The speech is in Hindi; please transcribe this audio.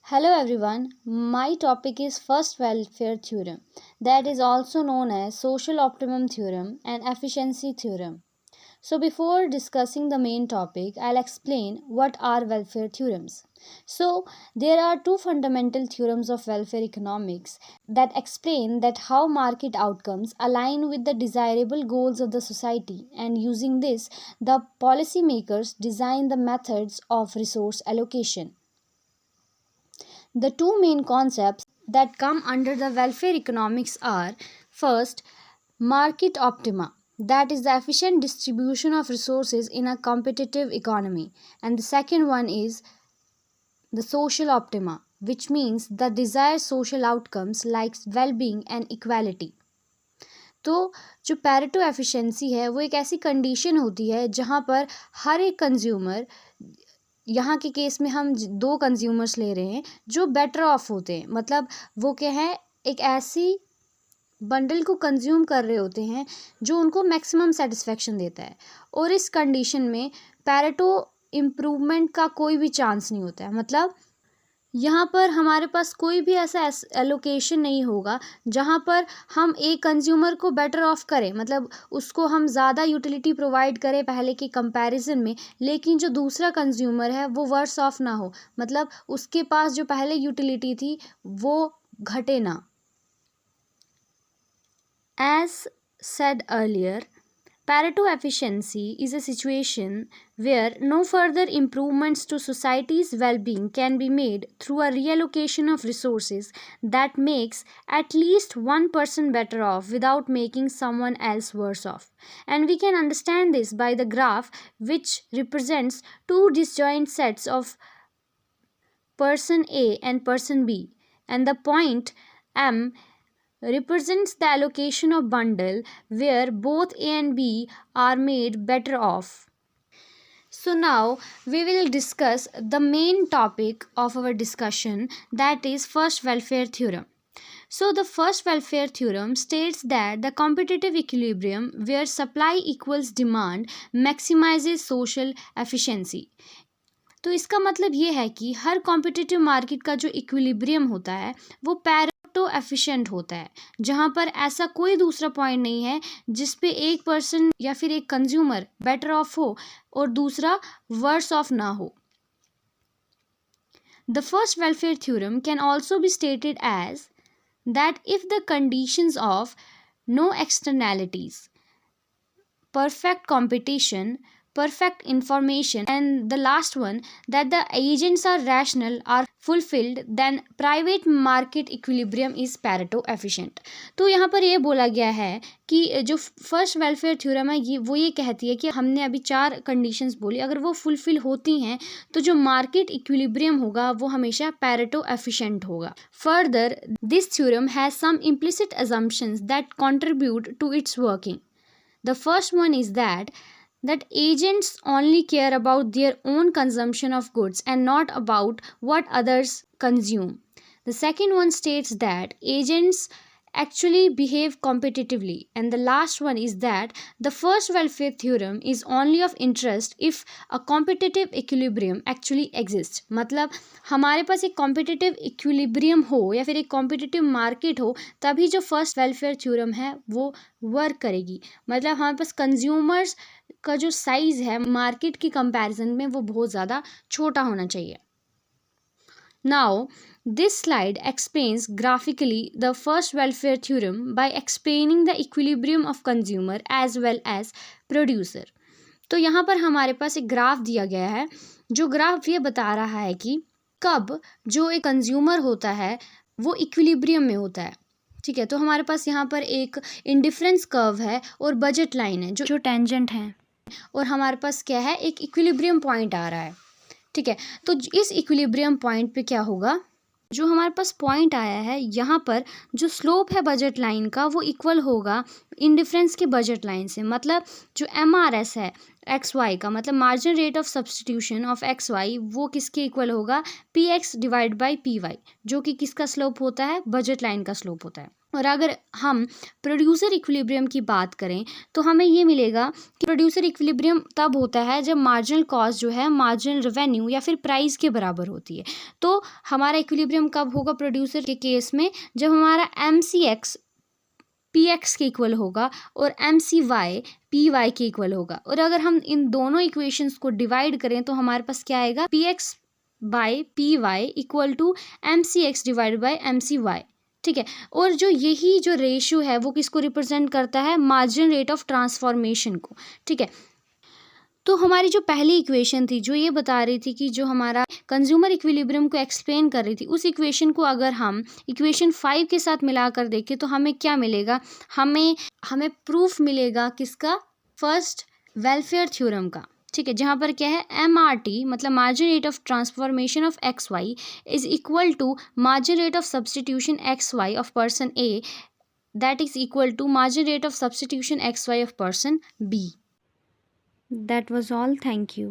Hello everyone, my topic is first welfare theorem, that is also known as social optimum theorem and efficiency theorem. So before discussing the main topic, I'll explain what are welfare theorems. So there are two fundamental theorems of welfare economics that explain that how market outcomes align with the desirable goals of the society, and using this the policymakers design the methods of resource allocation. The two main concepts that come under the welfare economics are first, market optima, that is the efficient distribution of resources in a competitive economy, and the second one is the social optima, which means the desired social outcomes like well-being and equality. तो जो पैरेटो एफिशिएंसी है वो एक ऐसी कंडीशन होती है जहाँ पर हर एक कंज्यूमर, यहाँ के केस में हम दो कंज्यूमर्स ले रहे हैं जो बेटर ऑफ होते हैं, मतलब वो क्या है, एक ऐसी बंडल को कंज्यूम कर रहे होते हैं जो उनको मैक्सिमम सेटिस्फेक्शन देता है, और इस कंडीशन में पैरेटो इम्प्रूवमेंट का कोई भी चांस नहीं होता है। मतलब यहाँ पर हमारे पास कोई भी ऐसा एलोकेशन नहीं होगा जहाँ पर हम एक कंज्यूमर को बेटर ऑफ करें, मतलब उसको हम ज़्यादा यूटिलिटी प्रोवाइड करें पहले के कंपैरिजन में, लेकिन जो दूसरा कंज्यूमर है वो वर्स ऑफ ना हो, मतलब उसके पास जो पहले यूटिलिटी थी वो घटे ना। As said earlier, Pareto efficiency is a situation where no further improvements to society's well-being can be made through a reallocation of resources that makes at least one person better off without making someone else worse off. And we can understand this by the graph, which represents two disjoint sets of person A and person B, and the point M represents the allocation of bundle where both A and B are made better off. So now we will discuss the main topic of our discussion, that is first welfare theorem. So the first welfare theorem states that the competitive equilibrium where supply equals demand maximizes social efficiency. तो इसका मतलब ये है कि हर कॉम्पिटिटिव मार्केट का जो इक्विलिब्रियम होता है वो पैरेटो एफिशिएंट होता है, जहाँ पर ऐसा कोई दूसरा पॉइंट नहीं है जिस पे एक पर्सन या फिर एक कंज्यूमर बेटर ऑफ हो और दूसरा वर्स ऑफ ना हो. The first welfare theorem can also be stated as that if the conditions of no externalities, perfect competition, perfect information, and the last one that the agents are rational are fulfilled, then private market equilibrium is Pareto efficient. तो यहाँ पर ये बोला गया है कि जो फर्स्ट वेलफेयर थ्योरम है वो ये कहती है कि हमने अभी चार कंडीशंस बोली, अगर वो फुलफिल होती हैं तो जो मार्केट इक्विलिब्रियम होगा वो हमेशा पैरेटो एफिशिएंट होगा. Further this theorem has some implicit assumptions that contribute to its working. The first one is that agents only care about their own consumption of goods and not about what others consume. The second one states that agents actually behave competitively, and the last one is that the first welfare theorem is only of interest if a competitive equilibrium actually exists. मतलब हमारे पास एक competitive equilibrium हो या फिर एक competitive market हो तभी जो first welfare theorem है वो वर्क करेगी. मतलब हमारे पास कंज्यूमर्स का जो साइज है मार्केट की कंपैरिजन में वो बहुत ज़्यादा छोटा होना चाहिए. Now, this slide explains graphically the first welfare theorem by explaining the equilibrium of consumer as well as producer. तो यहाँ पर हमारे पास एक ग्राफ दिया गया है, जो ग्राफ ये बता रहा है कि कब जो एक कंज्यूमर होता है वो इक्विलिब्रियम में होता है. ठीक है, तो हमारे पास यहाँ पर एक इंडिफरेंस कर्व है और बजट लाइन है जो टेंजेंट है, और हमारे पास क्या है, एक इक्विलिब्रियम पॉइंट आ रहा है. ठीक है, तो इस इक्विलिब्रियम पॉइंट पे क्या होगा, जो हमारे पास पॉइंट आया है यहाँ पर जो स्लोप है बजट लाइन का वो इक्वल होगा इंडिफरेंस के बजट लाइन से. मतलब जो MRS है एक्स वाई का, मतलब margin rate of substitution of X Y, वो किसके इक्वल होगा, PX डिवाइड बाई PY, जो कि किसका स्लोप होता है, बजट लाइन का स्लोप होता है. और अगर हम प्रोड्यूसर इक्विलिब्रियम की बात करें तो हमें ये मिलेगा कि प्रोड्यूसर इक्विलिब्रियम तब होता है जब मार्जिनल कॉस्ट जो है मार्जिनल रेवेन्यू या फिर प्राइस के बराबर होती है। तो हमारा इक्विलिब्रियम कब होगा प्रोड्यूसर के केस में, जब हमारा MCX PX के इक्वल होगा और MCY PY के इक्वल होगा। और अगर हम इन दोनों इक्वेशंस को डिवाइड करें तो हमारे पास क्या आएगा, PX by PY equal to MCX divide by MCY। ठीक है, और जो यही जो रेशियो है वो किसको रिप्रेजेंट करता है, मार्जिन रेट ऑफ ट्रांसफॉर्मेशन को। ठीक है, तो हमारी जो पहली इक्वेशन थी जो ये बता रही थी कि जो हमारा कंज्यूमर इक्विलिब्रियम को एक्सप्लेन कर रही थी, उस इक्वेशन को अगर हम इक्वेशन 5 के साथ मिलाकर देखें तो हमें क्या मिलेगा, हमें प्रूफ मिलेगा किसका, फर्स्ट वेलफेयर थ्योरम का। ठीक है, जहाँ पर क्या है, MRT मतलब margin rate of transformation of XY is equal to margin rate of substitution XY of person A that is equal to margin rate of substitution XY of person B. That was all. Thank you.